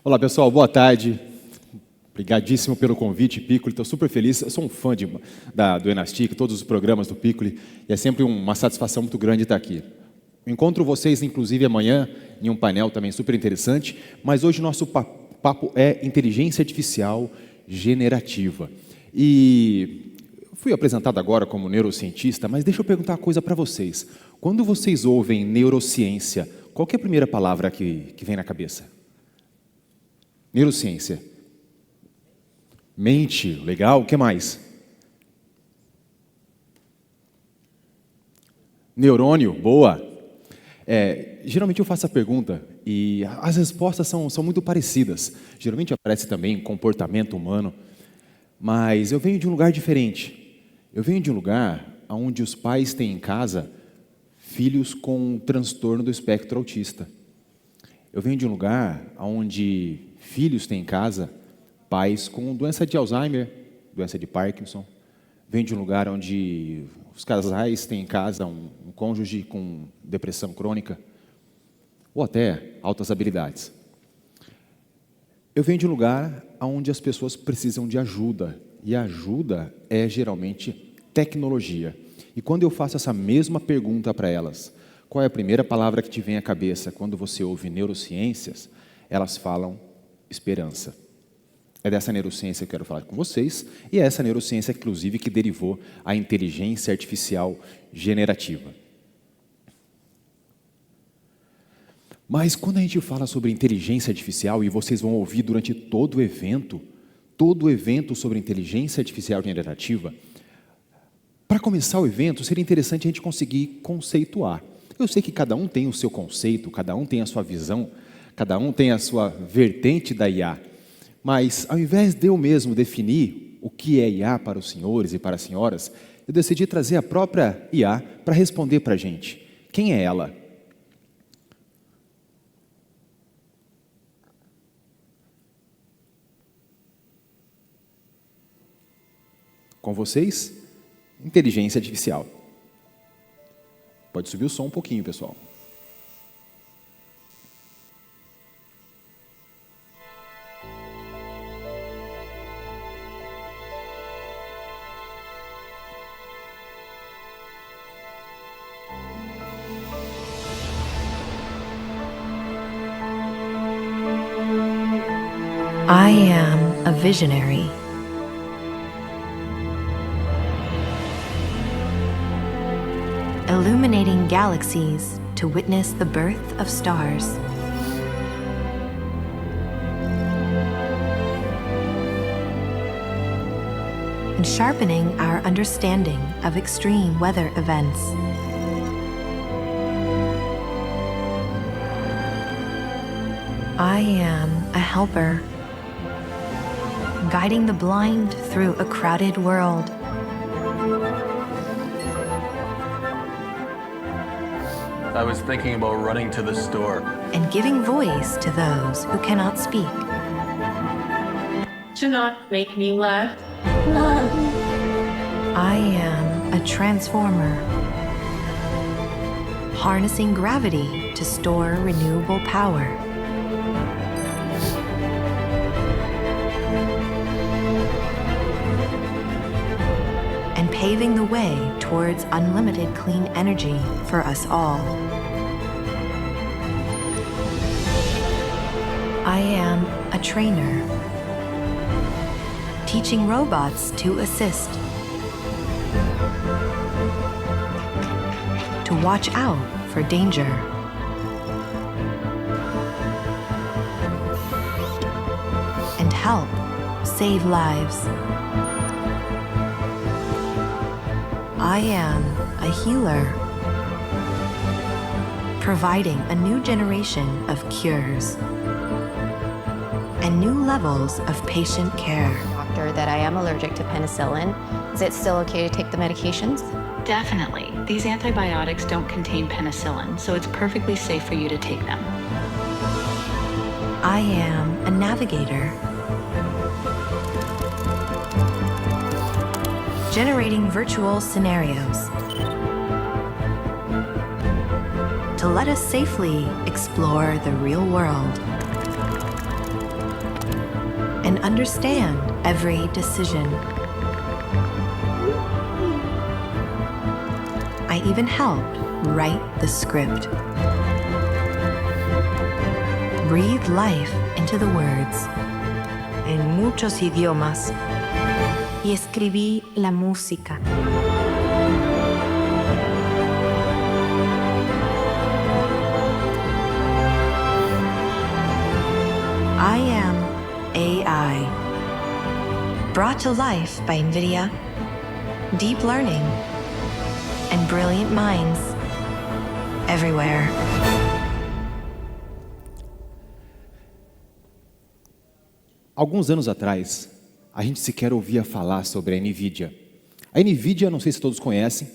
Olá, pessoal, boa tarde. Obrigadíssimo pelo convite, Piccoli. Estou super feliz. Eu sou um fã do Enastic, todos os programas do Piccoli, e é sempre uma satisfação muito grande estar aqui. Encontro vocês, inclusive, amanhã, em um painel também super interessante, mas hoje o nosso papo é inteligência artificial generativa. E fui apresentado agora como neurocientista, mas deixa eu perguntar uma coisa para vocês. Quando vocês ouvem neurociência, qual que é a primeira palavra que vem na cabeça? Neurociência. Mente, legal. O que mais? Neurônio, boa. Geralmente eu faço a pergunta e as respostas são muito parecidas. Geralmente aparece também comportamento humano, mas eu venho de um lugar diferente. Eu venho de um lugar onde os pais têm em casa filhos com transtorno do espectro autista. Eu venho de um lugar onde filhos têm em casa pais com doença de Alzheimer, doença de Parkinson. Venho de um lugar onde os casais têm em casa um cônjuge com depressão crônica ou até altas habilidades. Eu venho de um lugar onde as pessoas precisam de ajuda, e a ajuda é geralmente tecnologia. E quando eu faço essa mesma pergunta para elas, qual é a primeira palavra que te vem à cabeça quando você ouve neurociências? Elas falam esperança. É dessa neurociência que eu quero falar com vocês, e é essa neurociência, inclusive, que derivou a inteligência artificial generativa. Mas quando a gente fala sobre inteligência artificial, e vocês vão ouvir durante todo o evento sobre inteligência artificial generativa, para começar o evento, seria interessante a gente conseguir conceituar. Eu sei que cada um tem o seu conceito, cada um tem a sua visão, cada um tem a sua vertente da IA. Mas, ao invés de eu mesmo definir o que é IA para os senhores e para as senhoras, eu decidi trazer a própria IA para responder para a gente. Quem é ela? Com vocês, inteligência artificial. Pode subir o som um pouquinho, pessoal. I am a visionary. Illuminating galaxies to witness the birth of stars. And sharpening our understanding of extreme weather events. I am a helper, guiding the blind through a crowded world. I was thinking about running to the store. And giving voice to those who cannot speak. Do not make me laugh. I am a transformer, harnessing gravity to store renewable power. And paving the way towards unlimited clean energy for us all. I am a trainer, teaching robots to assist, to watch out for danger, and help save lives. I am a healer, providing a new generation of cures and new levels of patient care. Doctor, that I am allergic to penicillin. Is it still okay to take the medications? Definitely. These antibiotics don't contain penicillin, so it's perfectly safe for you to take them. I am a navigator, generating virtual scenarios to let us safely explore the real world. understand every decision. I even helped write the script. Breathe life into the words en muchos idiomas. Y escribí la música. I am AI, brought to life by NVIDIA, deep learning, and brilliant minds everywhere. Alguns anos atrás, a gente sequer ouvia falar sobre a NVIDIA. A NVIDIA, não sei se todos conhecem,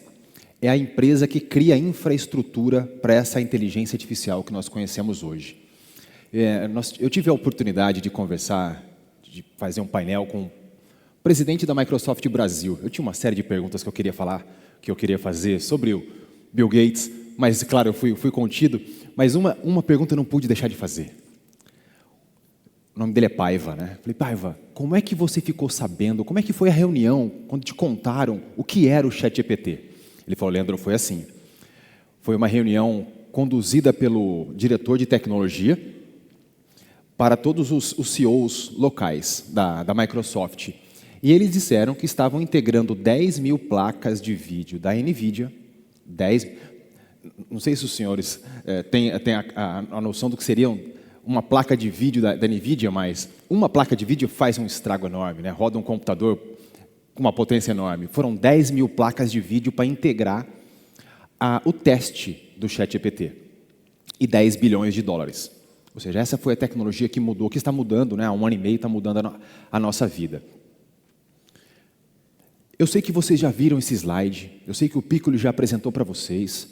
é a empresa que cria a infraestrutura para essa inteligência artificial que nós conhecemos hoje. Eu tive a oportunidade de conversar, de fazer um painel com o presidente da Microsoft Brasil. Eu tinha uma série de perguntas que eu queria falar, que eu queria fazer sobre o Bill Gates, mas, claro, eu fui contido. Mas uma pergunta eu não pude deixar de fazer. O nome dele é Paiva, né? Falei, Paiva, como é que você ficou sabendo, como é que foi a reunião, quando te contaram o que era o ChatGPT? Ele falou, Leandro, foi assim. Foi uma reunião conduzida pelo diretor de tecnologia para todos os CEOs locais da Microsoft. E eles disseram que estavam integrando 10 mil placas de vídeo da NVIDIA, não sei se os senhores têm a noção do que seriam uma placa de vídeo da NVIDIA, mas uma placa de vídeo faz um estrago enorme, né? Roda um computador com uma potência enorme. Foram 10 mil placas de vídeo para integrar o teste do ChatGPT. E 10 bilhões de dólares. Ou seja, essa foi a tecnologia que mudou, que está mudando, né? Há 1 ano e meio está mudando a nossa vida. Eu sei que vocês já viram esse slide, eu sei que o Piccolo já apresentou para vocês,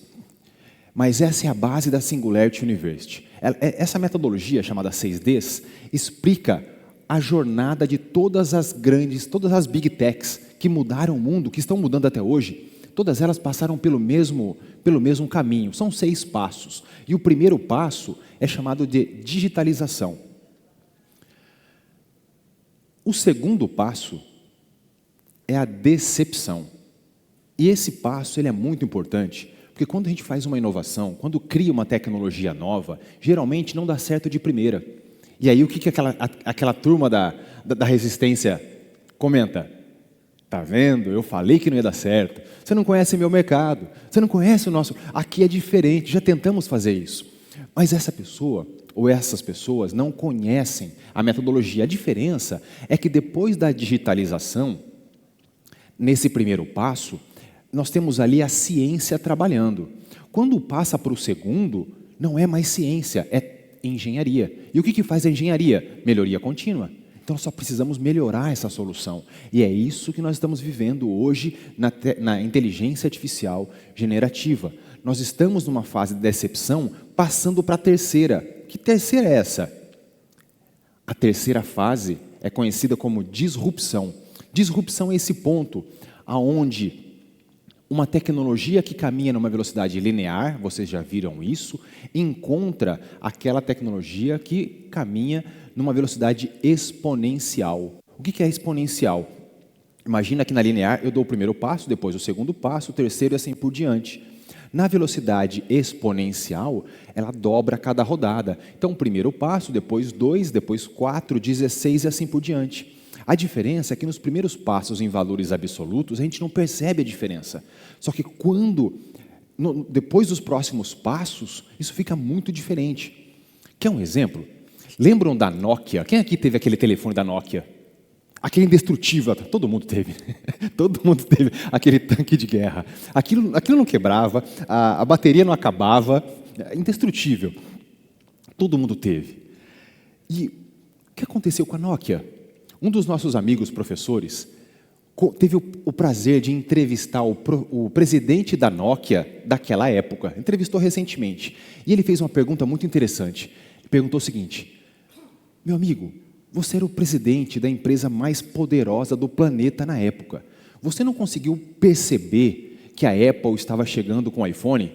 mas essa é a base da Singularity University. Essa metodologia, chamada 6Ds, explica a jornada de todas as Big Techs que mudaram o mundo, que estão mudando até hoje. Todas elas passaram pelo mesmo caminho. São 6 passos. E o primeiro passo é chamado de digitalização. O segundo passo é a decepção. E esse passo ele é muito importante, porque quando a gente faz uma inovação, quando cria uma tecnologia nova, geralmente não dá certo de primeira. E aí o que aquela turma da resistência comenta? Tá vendo? Eu falei que não ia dar certo. Você não conhece meu mercado. Você não conhece o nosso... Aqui é diferente, já tentamos fazer isso. Mas essa pessoa, ou essas pessoas, não conhecem a metodologia. A diferença é que depois da digitalização, nesse primeiro passo, nós temos ali a ciência trabalhando. Quando passa para o segundo, não é mais ciência, é engenharia. E o que faz a engenharia? Melhoria contínua. Então, só precisamos melhorar essa solução. E é isso que nós estamos vivendo hoje na inteligência artificial generativa. Nós estamos numa fase de decepção, passando para a terceira. Que terceira é essa? A terceira fase é conhecida como disrupção. Disrupção é esse ponto aonde uma tecnologia que caminha numa velocidade linear, vocês já viram isso, encontra aquela tecnologia que caminha numa velocidade exponencial. O que é exponencial? Imagina que na linear eu dou o primeiro passo, depois o segundo passo, o terceiro e assim por diante. Na velocidade exponencial, ela dobra a cada rodada. Então, o primeiro passo, depois 2, depois 4, 16 e assim por diante. A diferença é que nos primeiros passos em valores absolutos, a gente não percebe a diferença. Só que depois dos próximos passos, isso fica muito diferente. Quer um exemplo? Lembram da Nokia? Quem aqui teve aquele telefone da Nokia? Aquele indestrutível, todo mundo teve. Todo mundo teve aquele tanque de guerra. Aquilo não quebrava, a bateria não acabava, indestrutível. Todo mundo teve. E o que aconteceu com a Nokia? Um dos nossos amigos professores teve o prazer de entrevistar o presidente da Nokia daquela época. Entrevistou recentemente. E ele fez uma pergunta muito interessante. Ele perguntou o seguinte: meu amigo, você era o presidente da empresa mais poderosa do planeta na época. Você não conseguiu perceber que a Apple estava chegando com o iPhone?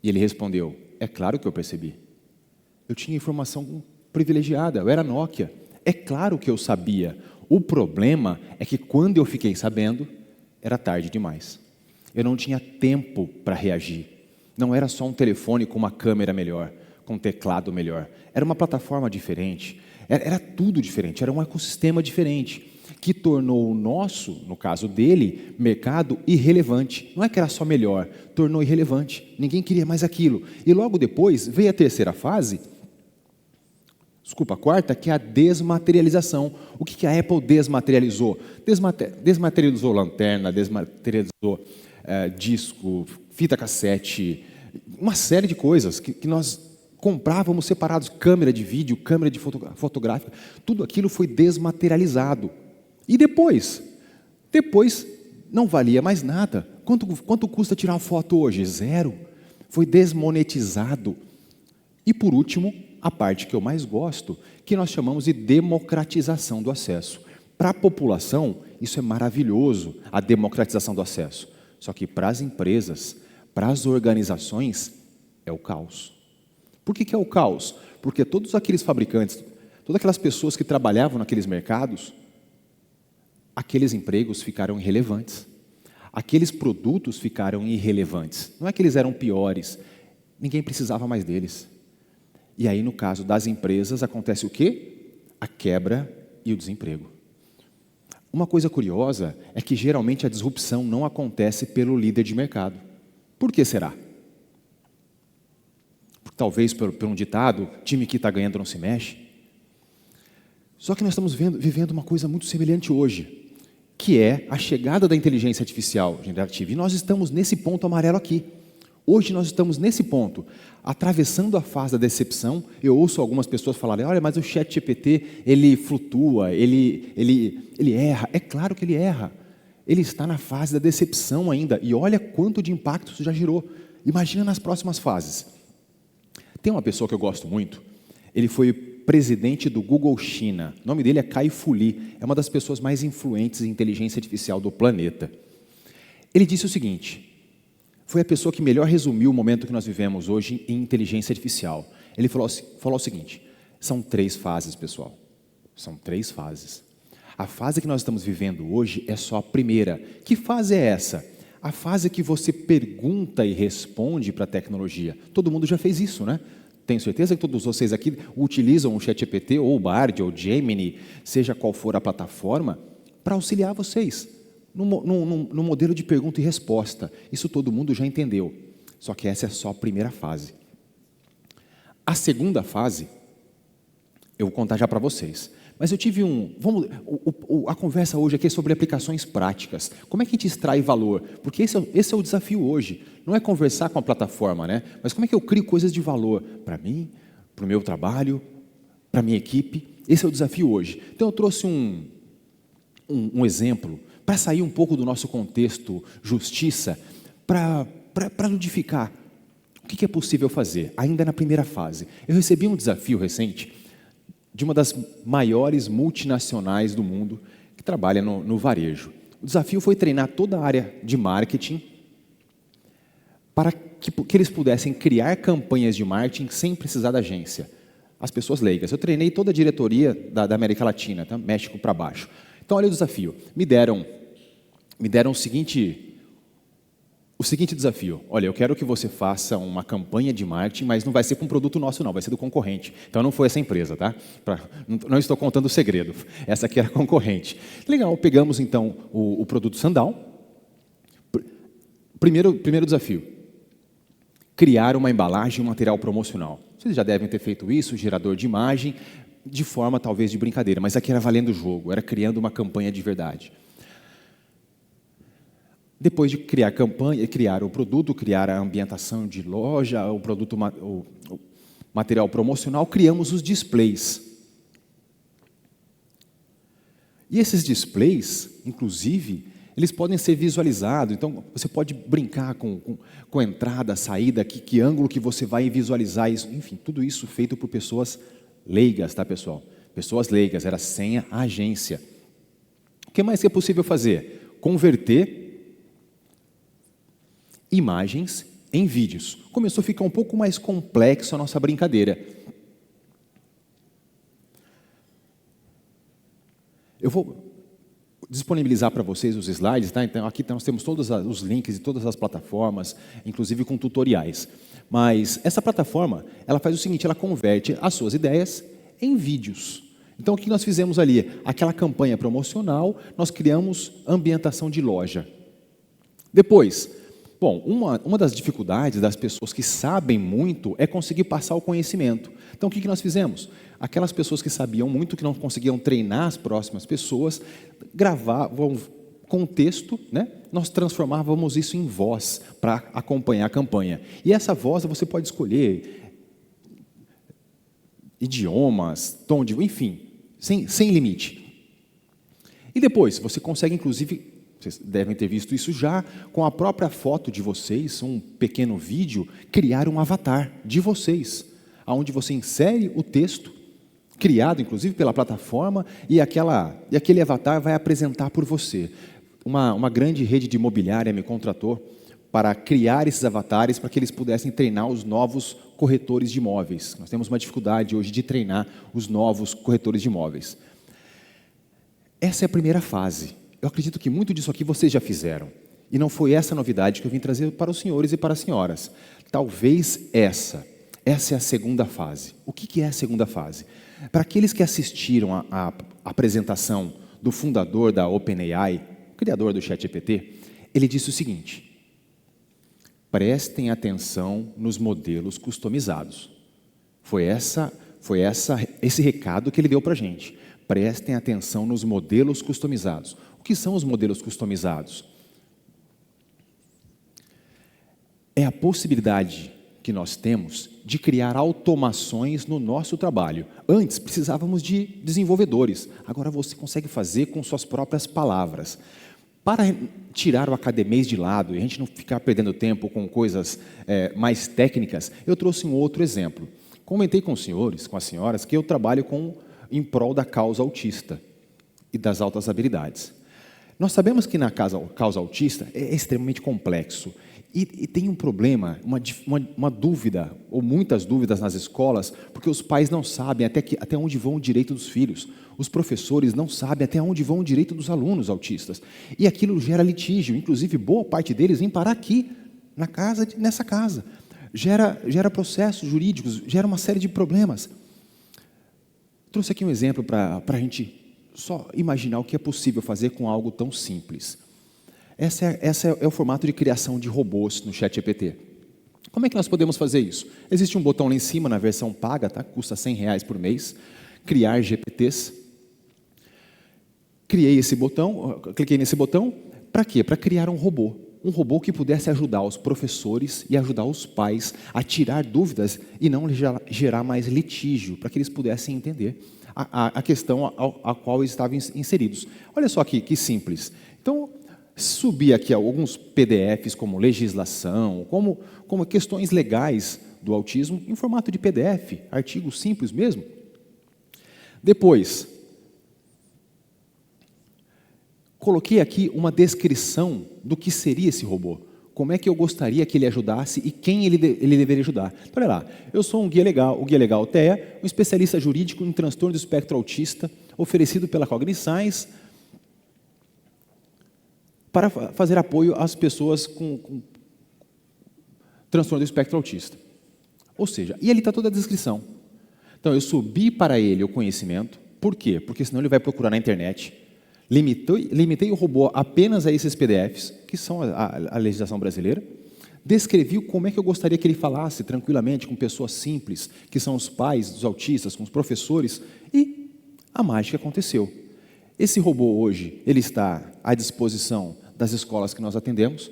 E ele respondeu: é claro que eu percebi. Eu tinha informação privilegiada, eu era Nokia. É claro que eu sabia. O problema é que quando eu fiquei sabendo, era tarde demais. Eu não tinha tempo para reagir. Não era só um telefone com uma câmera melhor, com um teclado melhor. Era uma plataforma diferente. Era tudo diferente, era um ecossistema diferente, que tornou o nosso, no caso dele, mercado irrelevante. Não é que era só melhor, tornou irrelevante. Ninguém queria mais aquilo. E logo depois veio a terceira fase, a quarta, que é a desmaterialização. O que a Apple desmaterializou? Desmaterializou lanterna, desmaterializou disco, fita cassete, uma série de coisas que nós comprávamos separados, câmera de vídeo, câmera de fotográfica, tudo aquilo foi desmaterializado. E depois não valia mais nada. Quanto custa tirar uma foto hoje? 0. Foi desmonetizado. E por último, a parte que eu mais gosto, que nós chamamos de democratização do acesso. Para a população, isso é maravilhoso, a democratização do acesso. Só que para as empresas, para as organizações, é o caos. Por que é o caos? Porque todos aqueles fabricantes, todas aquelas pessoas que trabalhavam naqueles mercados, aqueles empregos ficaram irrelevantes. Aqueles produtos ficaram irrelevantes. Não é que eles eram piores, ninguém precisava mais deles. E aí, no caso das empresas, acontece o quê? A quebra e o desemprego. Uma coisa curiosa é que geralmente a disrupção não acontece pelo líder de mercado. Por que será? Talvez por um ditado, time que está ganhando não se mexe. Só que nós estamos vivendo uma coisa muito semelhante hoje, que é a chegada da inteligência artificial generativa. E nós estamos nesse ponto amarelo aqui. Hoje nós estamos nesse ponto, atravessando a fase da decepção. Eu ouço algumas pessoas falarem, olha, mas o ChatGPT, ele flutua, ele erra. É claro que ele erra. Ele está na fase da decepção ainda. E olha quanto de impacto isso já gerou. Imagina nas próximas fases. Tem uma pessoa que eu gosto muito, ele foi presidente do Google China. O nome dele é Kai-Fu Lee, é uma das pessoas mais influentes em inteligência artificial do planeta. Ele disse o seguinte, foi a pessoa que melhor resumiu o momento que nós vivemos hoje em inteligência artificial. Ele falou o seguinte, são 3 fases, pessoal. São 3 fases. A fase que nós estamos vivendo hoje é só a primeira. Que fase é essa? A fase que você pergunta e responde para a tecnologia. Todo mundo já fez isso, né? Tenho certeza que todos vocês aqui utilizam o ChatGPT, ou o Bard, ou o Gemini, seja qual for a plataforma, para auxiliar vocês no modelo de pergunta e resposta. Isso todo mundo já entendeu. Só que essa é só a primeira fase. A segunda fase, eu vou contar já para vocês. Mas eu tive a conversa hoje aqui é sobre aplicações práticas. Como é que a gente extrai valor? Porque esse é o desafio hoje. Não é conversar com a plataforma, né? Mas como é que eu crio coisas de valor para mim, para o meu trabalho, para a minha equipe? Esse é o desafio hoje. Então eu trouxe um exemplo para sair um pouco do nosso contexto justiça, para ludificar. O que é possível fazer? Ainda na primeira fase. Eu recebi um desafio recente de uma das maiores multinacionais do mundo que trabalha no varejo. O desafio foi treinar toda a área de marketing para que eles pudessem criar campanhas de marketing sem precisar da agência. As pessoas leigas. Eu treinei toda a diretoria da América Latina, tá? México para baixo. Então, olha o desafio. Me deram o seguinte desafio. Olha, eu quero que você faça uma campanha de marketing, mas não vai ser com um produto nosso, não. Vai ser do concorrente. Então, não foi essa empresa, tá? Não estou contando o segredo. Essa aqui era a concorrente. Legal, pegamos, então, o produto Sandal. Primeiro desafio. Criar uma embalagem e um material promocional. Vocês já devem ter feito isso, gerador de imagem, de forma, talvez, de brincadeira. Mas aqui era valendo o jogo, era criando uma campanha de verdade. Depois de criar a campanha, criar o produto, criar a ambientação de loja, o material promocional, criamos os displays. E esses displays, inclusive, eles podem ser visualizados. Então, você pode brincar com a entrada, a saída, que ângulo que você vai visualizar isso. Enfim, tudo isso feito por pessoas leigas, tá, pessoal? Pessoas leigas, era sem a agência. O que mais que é possível fazer? Converter imagens em vídeos. Começou a ficar um pouco mais complexo a nossa brincadeira. Eu vou disponibilizar para vocês os slides, tá? Então aqui nós temos todos os links de todas as plataformas, inclusive com tutoriais. Mas essa plataforma, ela faz o seguinte, ela converte as suas ideias em vídeos. Então o que nós fizemos ali? Aquela campanha promocional, nós criamos ambientação de loja. Depois, bom, uma das dificuldades das pessoas que sabem muito é conseguir passar o conhecimento. Então o que nós fizemos? Aquelas pessoas que sabiam muito, que não conseguiam treinar as próximas pessoas, gravavam com texto, né? Nós transformávamos isso em voz para acompanhar a campanha. E essa voz você pode escolher idiomas, tom de... enfim, sem limite. E depois, você consegue, inclusive, vocês devem ter visto isso já, com a própria foto de vocês, um pequeno vídeo, criar um avatar de vocês, onde você insere o texto, criado, inclusive, pela plataforma, e aquele avatar vai apresentar por você. Uma grande rede de imobiliária me contratou para criar esses avatares para que eles pudessem treinar os novos corretores de imóveis. Nós temos uma dificuldade hoje de treinar os novos corretores de imóveis. Essa é a primeira fase. Eu acredito que muito disso aqui vocês já fizeram. E não foi essa novidade que eu vim trazer para os senhores e para as senhoras. Talvez essa é a segunda fase. O que é a segunda fase? Para aqueles que assistiram à apresentação do fundador da OpenAI, criador do ChatGPT, ele disse o seguinte: prestem atenção nos modelos customizados. Foi esse recado que ele deu para a gente. Prestem atenção nos modelos customizados. O que são os modelos customizados? É a possibilidade que nós temos de criar automações no nosso trabalho. Antes, precisávamos de desenvolvedores. Agora você consegue fazer com suas próprias palavras. Para tirar o academês de lado e a gente não ficar perdendo tempo com coisas mais técnicas, eu trouxe um outro exemplo. Comentei com os senhores, com as senhoras, que eu trabalho em prol da causa autista e das altas habilidades. Nós sabemos que na causa autista é extremamente complexo e tem um problema, uma dúvida, ou muitas dúvidas nas escolas, porque os pais não sabem até onde vão o direito dos filhos. Os professores não sabem até onde vão o direito dos alunos autistas. E aquilo gera litígio, inclusive boa parte deles vem parar aqui, nessa casa. Gera processos jurídicos, gera uma série de problemas. Trouxe aqui um exemplo para a gente só imaginar o que é possível fazer com algo tão simples. Esse é o formato de criação de robôs no ChatGPT. Como é que nós podemos fazer isso? Existe um botão lá em cima, na versão paga, tá? Custa R$100 por mês, criar GPTs. Cliquei nesse botão, para quê? Para criar um robô que pudesse ajudar os professores e ajudar os pais a tirar dúvidas e não gerar mais litígio, para que eles pudessem entender a questão a qual eles estavam inseridos. Olha só aqui, que simples. Então, subi aqui alguns PDFs como legislação, como questões legais do autismo, em formato de PDF, artigo simples mesmo. Depois, coloquei aqui uma descrição do que seria esse robô. Como é que eu gostaria que ele ajudasse e quem ele deveria ajudar. Então, olha lá, eu sou o Guia Legal TE, um especialista jurídico em transtorno do espectro autista, oferecido pela Cogniscience, para fazer apoio às pessoas com transtorno do espectro autista. Ou seja, e ali está toda a descrição. Então, eu subi para ele o conhecimento. Por quê? Porque senão ele vai procurar na internet. Limitei o robô apenas a esses PDFs, que são a legislação brasileira. Descrevi como é que eu gostaria que ele falasse tranquilamente com pessoas simples, que são os pais dos autistas, com os professores, e a mágica aconteceu. Esse robô hoje, ele está à disposição das escolas que nós atendemos,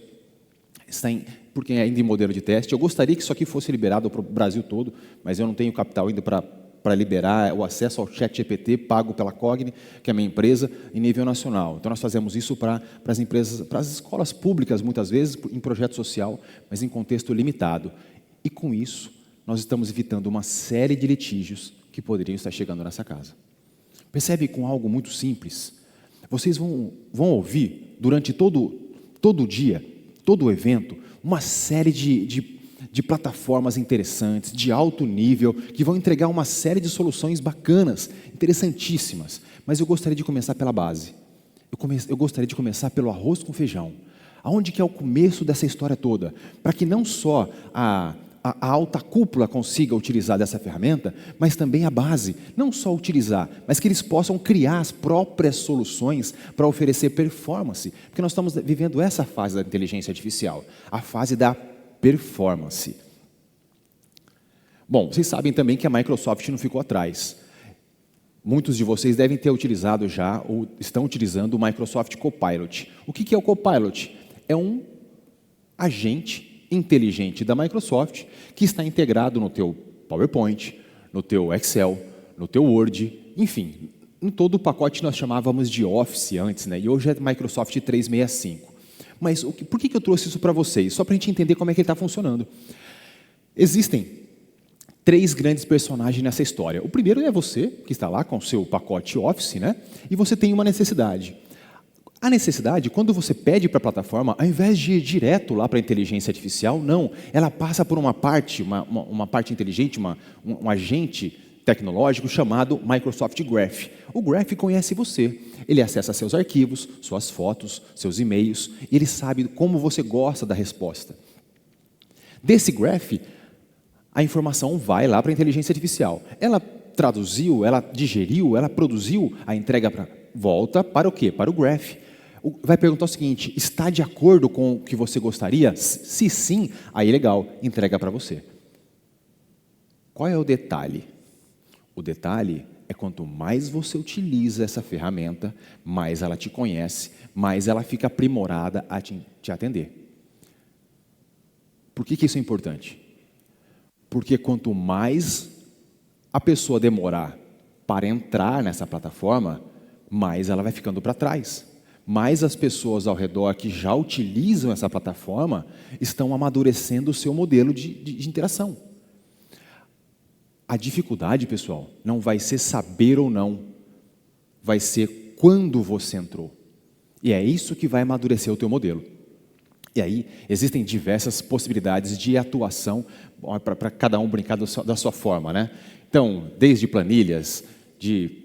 porque é ainda em modelo de teste. Eu gostaria que isso aqui fosse liberado para o Brasil todo, mas eu não tenho capital ainda para liberar o acesso ao ChatGPT pago pela Cogni, que é a minha empresa, em nível nacional. Então, nós fazemos isso para as empresas, para as escolas públicas, muitas vezes, em projeto social, mas em contexto limitado. E, com isso, nós estamos evitando uma série de litígios que poderiam estar chegando nessa casa. Percebe com algo muito simples? Vocês vão ouvir, durante todo o dia, todo o evento, uma série de plataformas interessantes, de alto nível, que vão entregar uma série de soluções bacanas, interessantíssimas. Mas eu gostaria de começar pela base. Eu gostaria de começar pelo arroz com feijão. Aonde que é o começo dessa história toda? Para que não só a alta cúpula consiga utilizar dessa ferramenta, mas também a base. Não só utilizar, mas que eles possam criar as próprias soluções para oferecer performance. Porque nós estamos vivendo essa fase da inteligência artificial, a fase da performance. Bom, vocês sabem também que a Microsoft não ficou atrás. Muitos de vocês devem ter utilizado já, ou estão utilizando o Microsoft Copilot. O que é o Copilot? É um agente inteligente da Microsoft que está integrado no teu PowerPoint, no teu Excel, no teu Word, enfim, em todo o pacote nós chamávamos de Office antes, né? E hoje é Microsoft 365. Mas por que eu trouxe isso para vocês? Só para a gente entender como é que ele está funcionando. Existem 3 grandes personagens nessa história. O primeiro é você, que está lá com o seu pacote Office, né? E você tem uma necessidade. A necessidade, quando você pede para a plataforma, ao invés de ir direto lá para a inteligência artificial, não. Ela passa por uma parte inteligente, um agente tecnológico chamado Microsoft Graph. O Graph conhece você. Ele acessa seus arquivos, suas fotos, seus e-mails, e ele sabe como você gosta da resposta. Desse Graph, a informação vai lá para a inteligência artificial. Ela traduziu, ela digeriu, ela produziu, a entrega volta para o quê? Para o Graph. Vai perguntar o seguinte: está de acordo com o que você gostaria? Se sim, aí legal, entrega para você. Qual é o detalhe? O detalhe é quanto mais você utiliza essa ferramenta, mais ela te conhece, mais ela fica aprimorada a te atender. Por que isso é importante? Porque quanto mais a pessoa demorar para entrar nessa plataforma, mais ela vai ficando para trás. Mais as pessoas ao redor que já utilizam essa plataforma estão amadurecendo o seu modelo de interação. A dificuldade, pessoal, não vai ser saber ou não, vai ser quando você entrou. E é isso que vai amadurecer o teu modelo. E aí, existem diversas possibilidades de atuação para cada um brincar da sua forma, né? Então, desde planilhas, de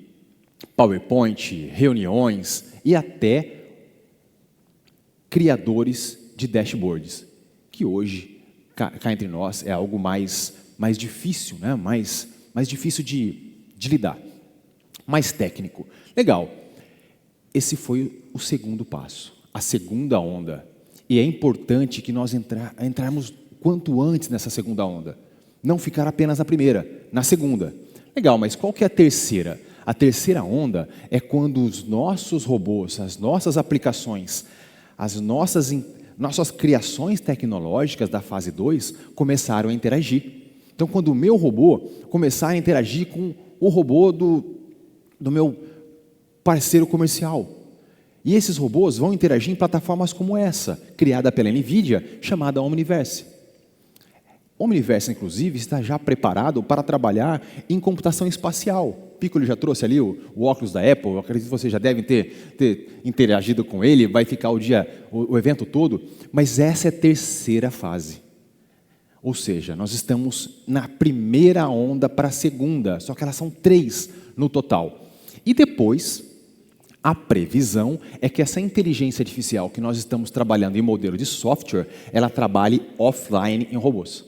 PowerPoint, reuniões e até criadores de dashboards, que hoje, cá entre nós, é algo mais difícil, né? mais difícil de lidar, mais técnico. Legal, esse foi o segundo passo, a segunda onda. E é importante que nós entrarmos quanto antes nessa segunda onda. Não ficar apenas na primeira, na segunda. Legal, mas qual que é a terceira? A terceira onda é quando os nossos robôs, as nossas aplicações, as nossas criações tecnológicas da fase 2 começaram a interagir. Então, quando o meu robô começar a interagir com o robô do meu parceiro comercial. E esses robôs vão interagir em plataformas como essa, criada pela NVIDIA, chamada Omniverse. Omniverse, inclusive, está já preparado para trabalhar em computação espacial. Piccolo já trouxe ali o óculos da Apple, eu acredito que vocês já devem ter interagido com ele, vai ficar o evento todo, mas essa é a terceira fase. Ou seja, nós estamos na primeira onda para a segunda, só que elas são 3 no total. E depois, a previsão é que essa inteligência artificial que nós estamos trabalhando em modelo de software, ela trabalhe offline em robôs.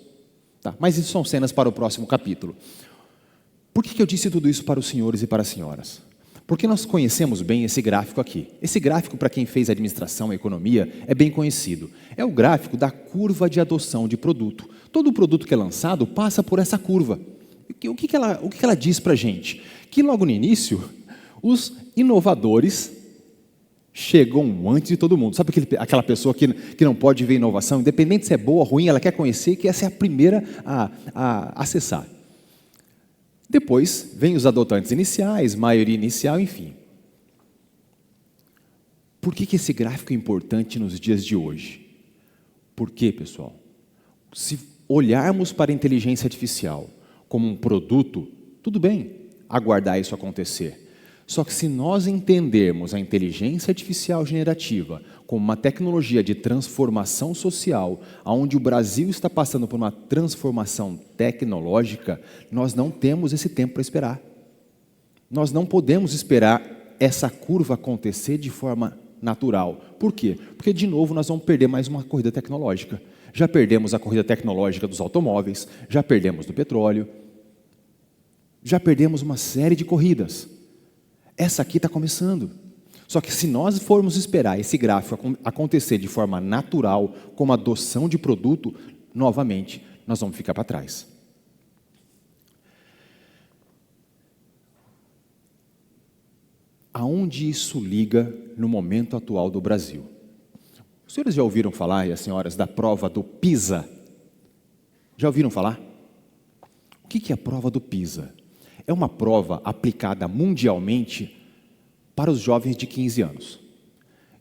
Tá? Mas isso são cenas para o próximo capítulo. Por que eu disse tudo isso para os senhores e para as senhoras? Porque nós conhecemos bem esse gráfico aqui. Esse gráfico, para quem fez administração e economia, é bem conhecido. É o gráfico da curva de adoção de produto. Todo produto que é lançado passa por essa curva. O que ela diz para a gente? Que logo no início, os inovadores chegam antes de todo mundo. Sabe aquela pessoa que não pode ver inovação? Independente se é boa ou ruim, ela quer conhecer, que essa é a primeira a acessar. Depois, vem os adotantes iniciais, maioria inicial, enfim. Por que esse gráfico é importante nos dias de hoje? Por quê, pessoal? Se olharmos para a inteligência artificial como um produto, tudo bem aguardar isso acontecer. Só que se nós entendermos a inteligência artificial generativa como uma tecnologia de transformação social, onde o Brasil está passando por uma transformação tecnológica, nós não temos esse tempo para esperar. Nós não podemos esperar essa curva acontecer de forma natural. Por quê? Porque, de novo, nós vamos perder mais uma corrida tecnológica. Já perdemos a corrida tecnológica dos automóveis, já perdemos do petróleo, já perdemos uma série de corridas. Essa aqui está começando. Só que se nós formos esperar esse gráfico acontecer de forma natural, como adoção de produto, novamente, nós vamos ficar para trás. Aonde isso liga no momento atual do Brasil? Os senhores já ouviram falar, e as senhoras, da prova do PISA? Já ouviram falar? O que é a prova do PISA? É uma prova aplicada mundialmente para os jovens de 15 anos.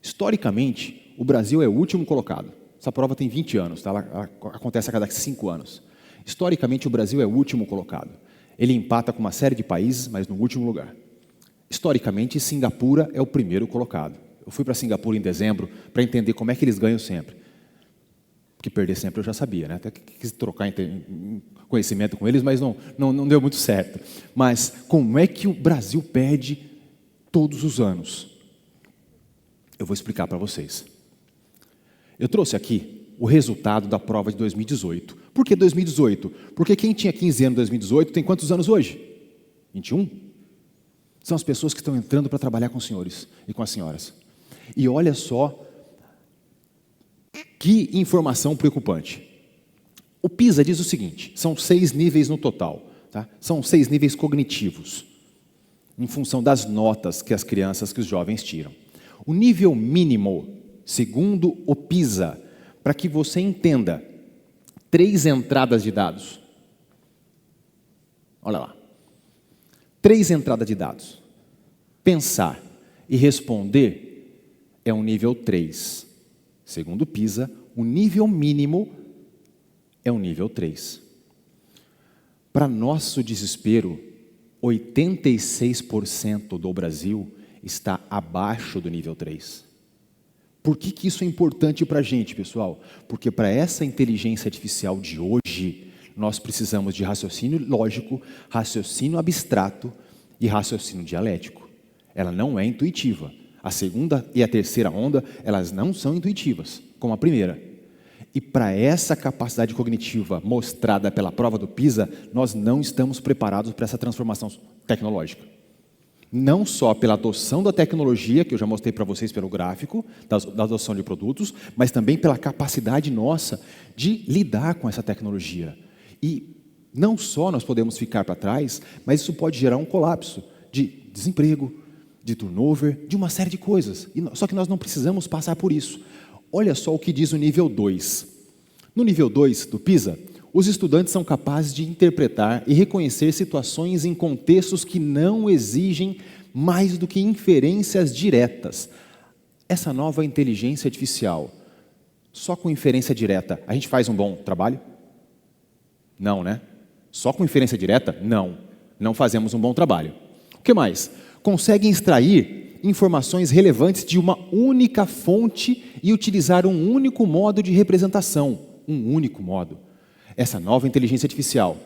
Historicamente, o Brasil é o último colocado. Essa prova tem 20 anos, tá? Ela acontece a cada 5 anos. Historicamente, o Brasil é o último colocado. Ele empata com uma série de países, mas no último lugar. Historicamente, Singapura é o primeiro colocado. Eu fui para Singapura em dezembro para entender como é que eles ganham sempre. Porque perder sempre eu já sabia, né? Até quis trocar conhecimento com eles, mas não deu muito certo. Mas como é que o Brasil perde todos os anos? Eu vou explicar para vocês. Eu trouxe aqui o resultado da prova de 2018. Por que 2018? Porque quem tinha 15 anos em 2018 tem quantos anos hoje? 21? São as pessoas que estão entrando para trabalhar com os senhores e com as senhoras. E olha só que informação preocupante. O PISA diz o seguinte, são 6 níveis no total, tá? São 6 níveis cognitivos, em função das notas que as crianças, que os jovens tiram. O nível mínimo, segundo o PISA, para que você entenda, 3 entradas de dados. Olha lá. 3 entradas de dados. Pensar e responder é um nível 3. Segundo o PISA, o nível mínimo é um nível 3. Para nosso desespero, 86% do Brasil está abaixo do nível 3. Por que isso é importante para a gente, pessoal? Porque para essa inteligência artificial de hoje, nós precisamos de raciocínio lógico, raciocínio abstrato e raciocínio dialético. Ela não é intuitiva. A segunda e a terceira onda, elas não são intuitivas, como a primeira. E para essa capacidade cognitiva mostrada pela prova do PISA, nós não estamos preparados para essa transformação tecnológica. Não só pela adoção da tecnologia, que eu já mostrei para vocês pelo gráfico, da adoção de produtos, mas também pela capacidade nossa de lidar com essa tecnologia. E não só nós podemos ficar para trás, mas isso pode gerar um colapso de desemprego, de turnover, de uma série de coisas. Só que nós não precisamos passar por isso. Olha só o que diz o nível 2. No nível 2 do PISA, os estudantes são capazes de interpretar e reconhecer situações em contextos que não exigem mais do que inferências diretas. Essa nova inteligência artificial, só com inferência direta, a gente faz um bom trabalho? Não, né? Só com inferência direta? Não. Não fazemos um bom trabalho. O que mais? Conseguem extrair informações relevantes de uma única fonte e utilizar um único modo de representação. Um único modo. Essa nova inteligência artificial,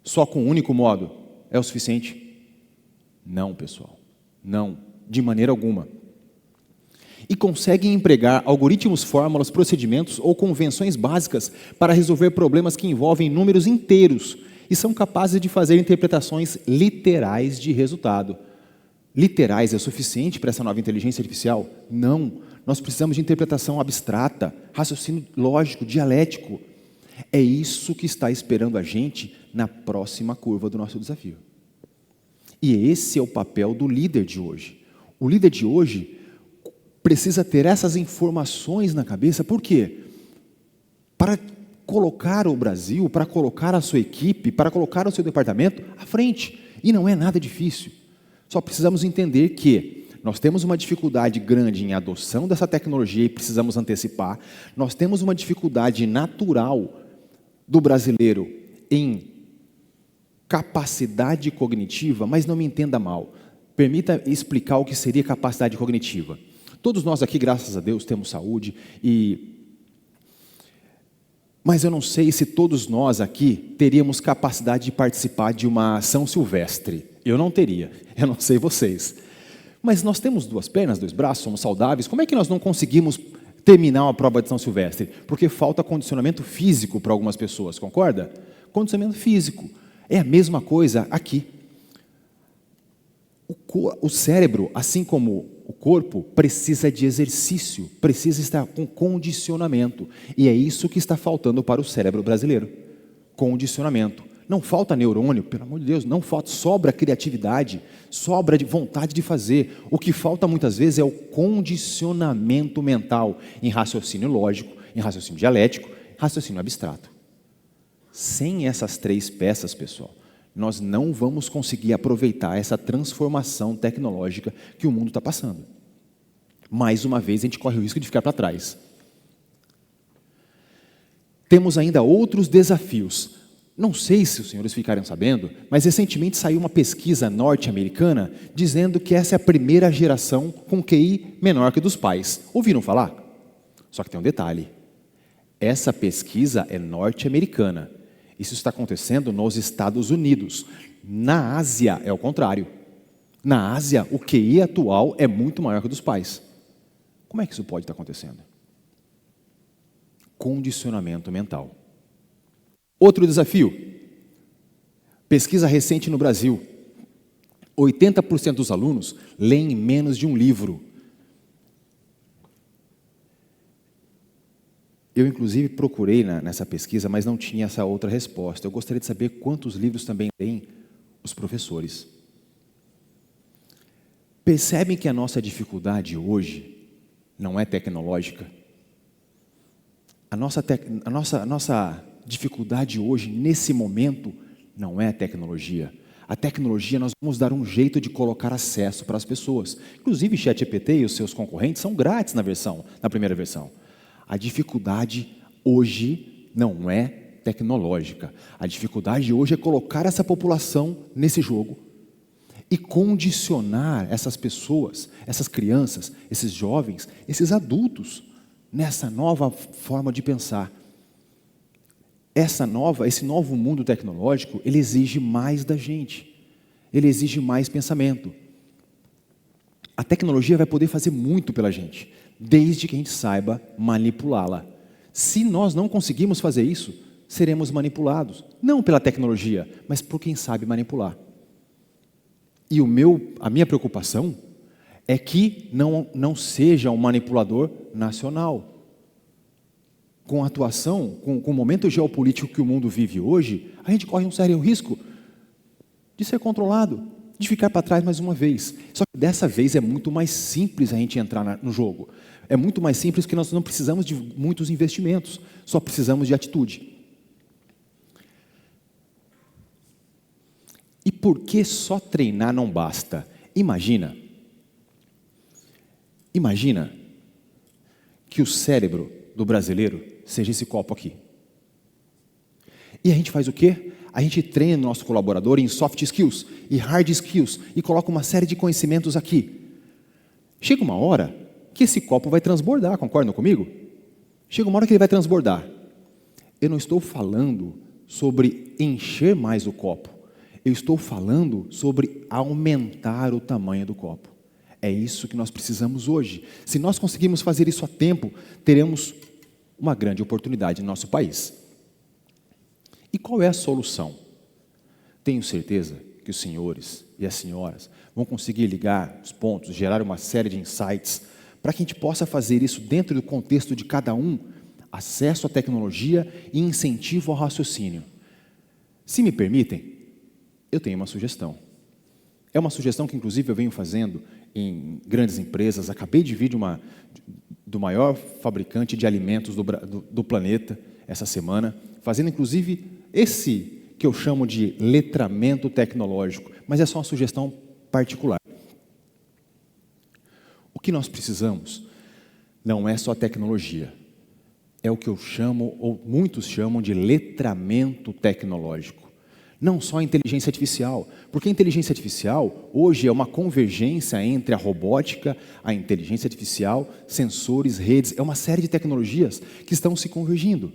só com um único modo, é o suficiente? Não, pessoal. Não, de maneira alguma. E conseguem empregar algoritmos, fórmulas, procedimentos ou convenções básicas para resolver problemas que envolvem números inteiros e são capazes de fazer interpretações literais de resultado. Literais é suficiente para essa nova inteligência artificial? Não. Nós precisamos de interpretação abstrata, raciocínio lógico, dialético. É isso que está esperando a gente na próxima curva do nosso desafio. E esse é o papel do líder de hoje. O líder de hoje precisa ter essas informações na cabeça. Por quê? Para colocar o Brasil, para colocar a sua equipe, para colocar o seu departamento à frente. E não é nada difícil. Só precisamos entender que nós temos uma dificuldade grande em adoção dessa tecnologia e precisamos antecipar. Nós temos uma dificuldade natural do brasileiro em capacidade cognitiva, mas não me entenda mal. Permita explicar o que seria capacidade cognitiva. Todos nós aqui, graças a Deus, temos saúde, mas eu não sei se todos nós aqui teríamos capacidade de participar de uma ação silvestre. Eu não teria, eu não sei vocês. Mas nós temos 2 pernas, 2 braços, somos saudáveis. Como é que nós não conseguimos terminar uma prova de São Silvestre? Porque falta condicionamento físico para algumas pessoas, concorda? Condicionamento físico. É a mesma coisa aqui. O cérebro, assim como o corpo, precisa de exercício, precisa estar com condicionamento. E é isso que está faltando para o cérebro brasileiro. Condicionamento. Não falta neurônio, pelo amor de Deus, não falta, sobra criatividade, sobra de vontade de fazer. O que falta muitas vezes é o condicionamento mental em raciocínio lógico, em raciocínio dialético, raciocínio abstrato. Sem essas 3 peças, pessoal, nós não vamos conseguir aproveitar essa transformação tecnológica que o mundo está passando. Mais uma vez, a gente corre o risco de ficar para trás. Temos ainda outros desafios. Não sei se os senhores ficaram sabendo, mas recentemente saiu uma pesquisa norte-americana dizendo que essa é a primeira geração com QI menor que dos pais. Ouviram falar? Só que tem um detalhe. Essa pesquisa é norte-americana. Isso está acontecendo nos Estados Unidos. Na Ásia é o contrário. Na Ásia, o QI atual é muito maior que o dos pais. Como é que isso pode estar acontecendo? Condicionamento mental. Outro desafio. Pesquisa recente no Brasil. 80% dos alunos leem menos de um livro. Eu, inclusive, procurei nessa pesquisa, mas não tinha essa outra resposta. Eu gostaria de saber quantos livros também leem os professores. Percebem que a nossa dificuldade hoje não é tecnológica? A nossa dificuldade hoje, nesse momento, não é a tecnologia. A tecnologia, nós vamos dar um jeito de colocar acesso para as pessoas. Inclusive, ChatGPT e os seus concorrentes são grátis na primeira versão. A dificuldade hoje não é tecnológica. A dificuldade hoje é colocar essa população nesse jogo e condicionar essas pessoas, essas crianças, esses jovens, esses adultos, nessa nova forma de pensar. Esse novo mundo tecnológico, ele exige mais da gente. Ele exige mais pensamento. A tecnologia vai poder fazer muito pela gente, desde que a gente saiba manipulá-la. Se nós não conseguimos fazer isso, seremos manipulados. Não pela tecnologia, mas por quem sabe manipular. E a minha preocupação é que não seja um manipulador nacional. Com a atuação, com o momento geopolítico que o mundo vive hoje, a gente corre um sério risco de ser controlado, de ficar para trás mais uma vez. Só que dessa vez é muito mais simples a gente entrar no jogo. É muito mais simples porque nós não precisamos de muitos investimentos, só precisamos de atitude. E por que só treinar não basta? Imagina que o cérebro do brasileiro seja esse copo aqui. E a gente faz o quê? A gente treina o nosso colaborador em soft skills e hard skills e coloca uma série de conhecimentos aqui. Chega uma hora que esse copo vai transbordar, concordam comigo? Chega uma hora que ele vai transbordar. Eu não estou falando sobre encher mais o copo. Eu estou falando sobre aumentar o tamanho do copo. É isso que nós precisamos hoje. Se nós conseguirmos fazer isso a tempo, teremos uma grande oportunidade no nosso país. E qual é a solução? Tenho certeza que os senhores e as senhoras vão conseguir ligar os pontos, gerar uma série de insights, para que a gente possa fazer isso dentro do contexto de cada um, acesso à tecnologia e incentivo ao raciocínio. Se me permitem, eu tenho uma sugestão. É uma sugestão que, inclusive, eu venho fazendo em grandes empresas. Acabei de vir do maior fabricante de alimentos do planeta essa semana, fazendo, inclusive, esse que eu chamo de letramento tecnológico, mas é só uma sugestão particular. O que nós precisamos não é só tecnologia, é o que eu chamo, ou muitos chamam de letramento tecnológico. Não só a inteligência artificial, porque a inteligência artificial hoje é uma convergência entre a robótica, a inteligência artificial, sensores, redes, é uma série de tecnologias que estão se convergindo.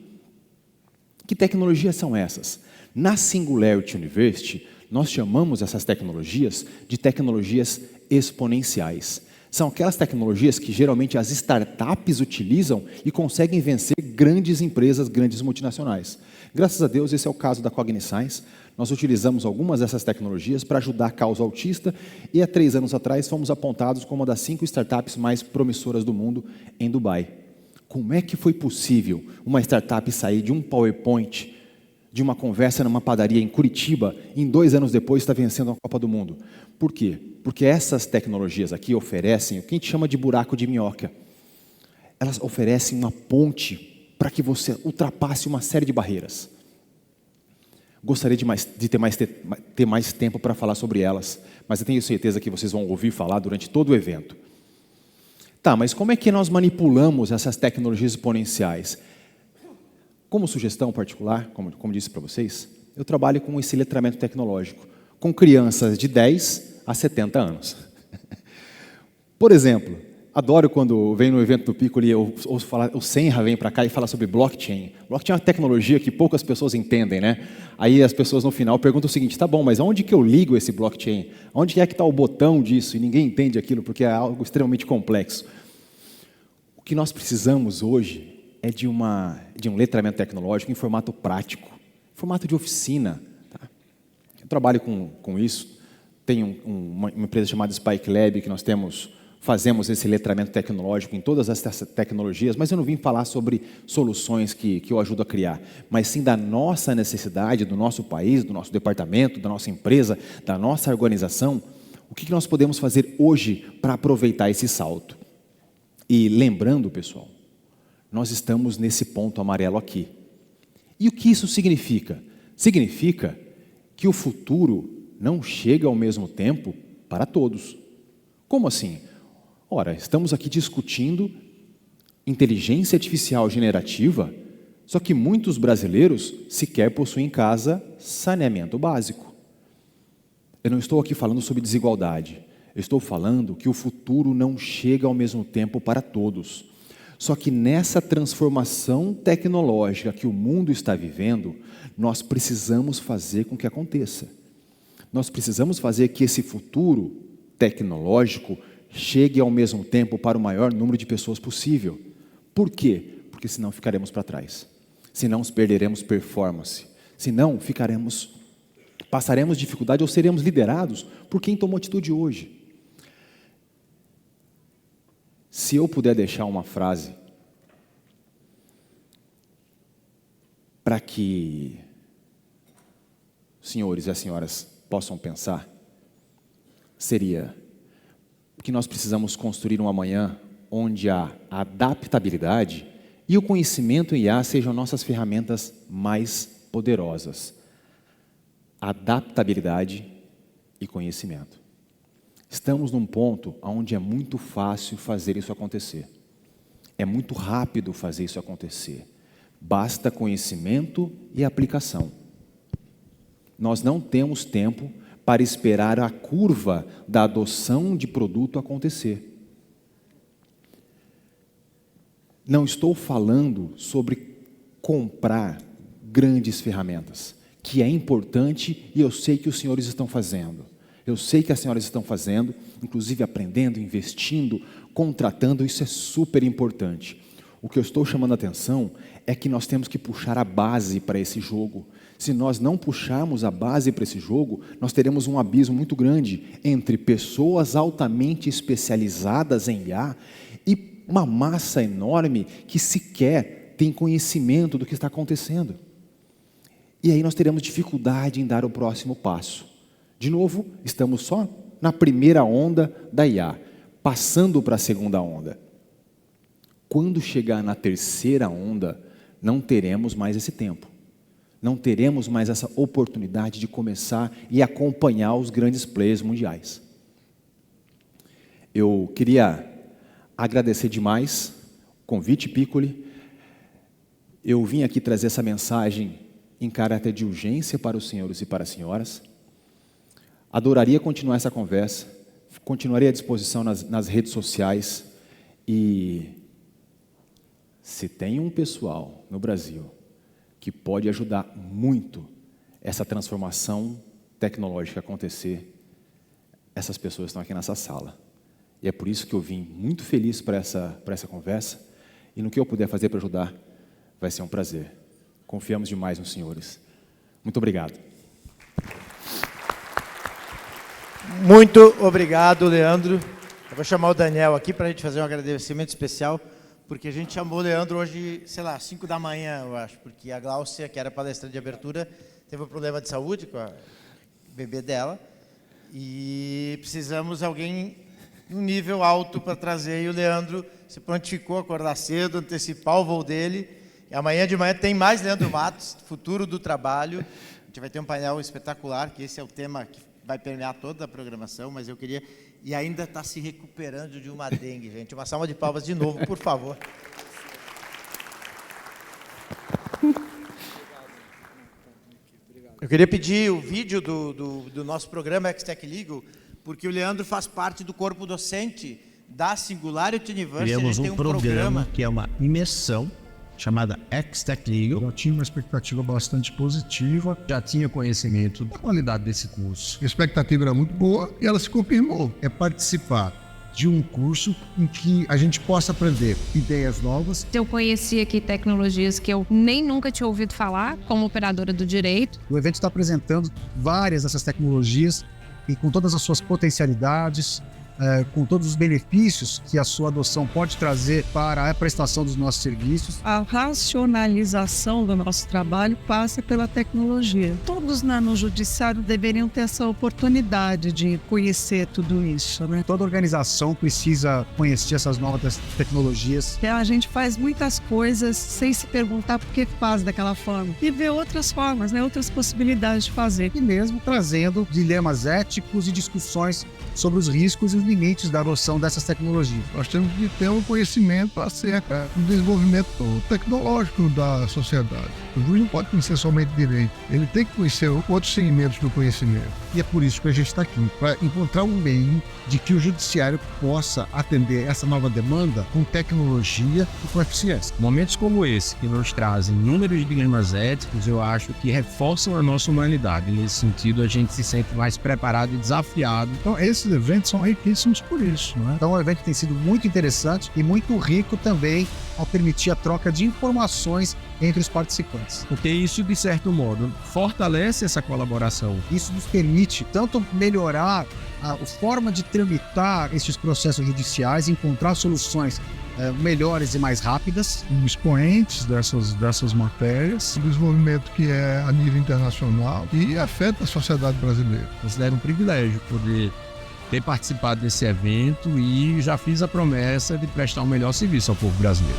Que tecnologias são essas? Na Singularity University, Nós chamamos essas tecnologias de tecnologias exponenciais. São aquelas tecnologias que geralmente as startups utilizam e conseguem vencer grandes empresas, grandes multinacionais. Graças a Deus, esse é o caso da Cogniscience. Nós utilizamos algumas dessas tecnologias para ajudar a causa autista e há 3 anos atrás fomos apontados como uma das 5 startups mais promissoras do mundo em Dubai. Como é que foi possível uma startup sair de um PowerPoint, de uma conversa numa padaria em Curitiba, e em 2 anos depois está vencendo a Copa do Mundo? Por quê? Porque essas tecnologias aqui oferecem o que a gente chama de buraco de minhoca. Elas oferecem uma ponte para que você ultrapasse uma série de barreiras. Gostaria de ter mais tempo para falar sobre elas, mas eu tenho certeza que vocês vão ouvir falar durante todo o evento. Tá, mas como é que nós manipulamos essas tecnologias exponenciais? Como sugestão particular, como disse para vocês, eu trabalho com esse letramento tecnológico, com crianças de 10 a 70 anos. Por exemplo, adoro quando vem no evento do Piccoli, eu ouço falar, o Senra vem para cá e fala sobre blockchain. Blockchain é uma tecnologia que poucas pessoas entendem, né? Aí as pessoas no final perguntam o seguinte, tá bom, mas aonde que eu ligo esse blockchain? Onde é que está o botão disso? E ninguém entende aquilo porque é algo extremamente complexo. O que nós precisamos hoje é de um letramento tecnológico em formato prático, formato de oficina. Tá? Eu trabalho com isso, tenho uma empresa chamada Spike Lab, que nós fazemos esse letramento tecnológico em todas essas tecnologias, mas eu não vim falar sobre soluções que eu ajudo a criar, mas sim da nossa necessidade, do nosso país, do nosso departamento, da nossa empresa, da nossa organização, o que nós podemos fazer hoje para aproveitar esse salto. E lembrando, pessoal, nós estamos nesse ponto amarelo aqui. E o que isso significa? Significa que o futuro não chega ao mesmo tempo para todos. Como assim? Ora, estamos aqui discutindo inteligência artificial generativa, só que muitos brasileiros sequer possuem em casa saneamento básico. Eu não estou aqui falando sobre desigualdade, eu estou falando que o futuro não chega ao mesmo tempo para todos. Só que nessa transformação tecnológica que o mundo está vivendo, nós precisamos fazer com que aconteça. Nós precisamos fazer que esse futuro tecnológico chegue ao mesmo tempo para o maior número de pessoas possível. Por quê? Porque senão ficaremos para trás. Senão perderemos performance. Senão passaremos dificuldade ou seremos liderados por quem tomou atitude hoje. Se eu puder deixar uma frase para que os senhores e as senhoras possam pensar, seria que nós precisamos construir um amanhã onde a adaptabilidade e o conhecimento em IA sejam nossas ferramentas mais poderosas. Adaptabilidade e conhecimento. Estamos num ponto onde é muito fácil fazer isso acontecer. É muito rápido fazer isso acontecer. Basta conhecimento e aplicação. Nós não temos tempo para esperar a curva da adoção de produto acontecer. Não estou falando sobre comprar grandes ferramentas, que é importante e eu sei que os senhores estão fazendo. Eu sei que as senhoras estão fazendo, inclusive aprendendo, investindo, contratando, isso é super importante. O que eu estou chamando a atenção é que nós temos que puxar a base para esse jogo. Se nós não puxarmos a base para esse jogo, nós teremos um abismo muito grande entre pessoas altamente especializadas em IA e uma massa enorme que sequer tem conhecimento do que está acontecendo. E aí nós teremos dificuldade em dar o próximo passo. De novo, estamos só na primeira onda da IA, passando para a segunda onda. Quando chegar na terceira onda, não teremos mais esse tempo. Não teremos mais essa oportunidade de começar e acompanhar os grandes players mundiais. Eu queria agradecer demais o convite, Piccoli. Eu vim aqui trazer essa mensagem em caráter de urgência para os senhores e para as senhoras. Adoraria continuar essa conversa, continuarei à disposição nas redes sociais e se tem um pessoal no Brasil que pode ajudar muito essa transformação tecnológica acontecer, essas pessoas estão aqui nessa sala. E é por isso que eu vim muito feliz para essa conversa, e no que eu puder fazer para ajudar, vai ser um prazer. Confiamos demais nos senhores. Muito obrigado. Muito obrigado, Leandro. Eu vou chamar o Daniel aqui para a gente fazer um agradecimento especial, porque a gente chamou o Leandro hoje, sei lá, 5 da manhã, eu acho, porque a Gláucia, que era palestrante de abertura, teve um problema de saúde com a bebê dela, e precisamos de alguém num nível alto para trazer, e o Leandro se prontificou a acordar cedo, antecipar o voo dele, e amanhã de manhã tem mais Leandro Matos, Futuro do Trabalho. A gente vai ter um painel espetacular, que esse é o tema que vai permear toda a programação, mas eu queria... E ainda está se recuperando de uma dengue, gente. Uma salva de palmas de novo, por favor. Eu queria pedir o vídeo do nosso programa X-Tech Legal, porque o Leandro faz parte do corpo docente da Singularity University. Criamos um programa que é uma imersão, chamada X-Tech Legal. Eu tinha uma expectativa bastante positiva. Já tinha conhecimento da qualidade desse curso. A expectativa era muito boa e ela se confirmou. É participar de um curso em que a gente possa aprender ideias novas. Eu conheci aqui tecnologias que eu nem nunca tinha ouvido falar, como operadora do direito. O evento está apresentando várias dessas tecnologias e com todas as suas potencialidades, com todos os benefícios que a sua adoção pode trazer para a prestação dos nossos serviços. A racionalização do nosso trabalho passa pela tecnologia. Todos no judiciário deveriam ter essa oportunidade de conhecer tudo isso, né? Toda organização precisa conhecer essas novas tecnologias. A gente faz muitas coisas sem se perguntar por que faz daquela forma e ver outras formas, né? Outras possibilidades de fazer. E mesmo trazendo dilemas éticos e discussões sobre os riscos e os limites da adoção dessas tecnologias. Nós temos que ter um conhecimento acerca do desenvolvimento tecnológico da sociedade. O juiz não pode conhecer somente direito, ele tem que conhecer outros segmentos do conhecimento. E é por isso que a gente está aqui, para encontrar um meio de que o judiciário possa atender essa nova demanda com tecnologia e com eficiência. Momentos como esse, que nos trazem inúmeros dilemas éticos, eu acho que reforçam a nossa humanidade. Nesse sentido, a gente se sente mais preparado e desafiado. Então, esses eventos são riquíssimos por isso, não é? Então, o evento tem sido muito interessante e muito rico também ao permitir a troca de informações entre os participantes. Porque isso, de certo modo, fortalece essa colaboração. Isso nos permite tanto melhorar a forma de tramitar esses processos judiciais, encontrar soluções melhores e mais rápidas. Expoentes dessas matérias, o desenvolvimento que é a nível internacional e afeta a sociedade brasileira. Considero um privilégio poder ter participado desse evento e já fiz a promessa de prestar o melhor serviço ao povo brasileiro.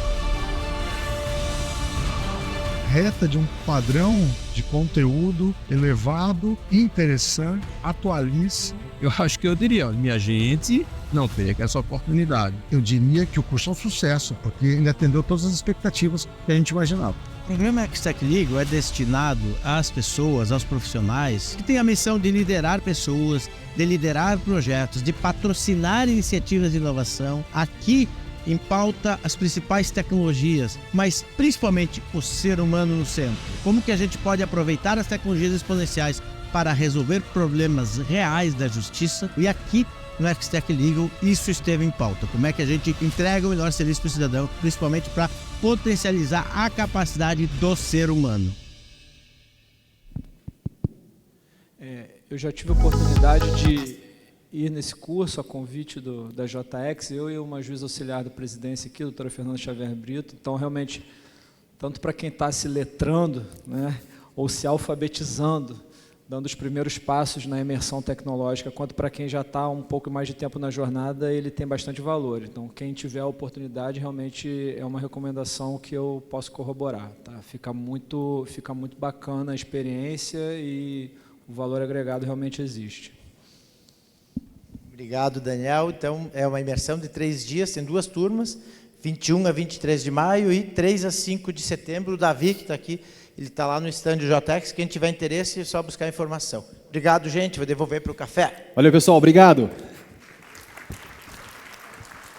Reta de um padrão de conteúdo elevado, interessante, atualize. Eu acho que eu diria, minha gente, não perca essa oportunidade. Eu diria que o curso é um sucesso, porque ele atendeu todas as expectativas que a gente imaginava. O programa X-Tech Legal é destinado às pessoas, aos profissionais que têm a missão de liderar pessoas, de liderar projetos, de patrocinar iniciativas de inovação. Aqui em pauta as principais tecnologias, mas principalmente o ser humano no centro. Como que a gente pode aproveitar as tecnologias exponenciais para resolver problemas reais da justiça? E aqui no X-Tech Legal isso esteve em pauta. Como é que a gente entrega o melhor serviço para o cidadão, principalmente para potencializar a capacidade do ser humano. Eu já tive a oportunidade de ir nesse curso a convite da JX, eu e uma juíza auxiliar da presidência aqui, a doutora Fernanda Xavier Brito. Então, realmente, tanto para quem está se letrando, né, ou se alfabetizando, dando os primeiros passos na imersão tecnológica, quanto para quem já está um pouco mais de tempo na jornada, ele tem bastante valor. Então, quem tiver a oportunidade, realmente é uma recomendação que eu posso corroborar. Tá? Fica muito bacana a experiência e o valor agregado realmente existe. Obrigado, Daniel. Então, é uma imersão de 3 dias, tem 2 turmas, 21 a 23 de maio e 3 a 5 de setembro. O Davi, que está aqui, ele está lá no stand do JX. Quem tiver interesse, é só buscar informação. Obrigado, gente. Vou devolver para o café. Valeu, pessoal. Obrigado.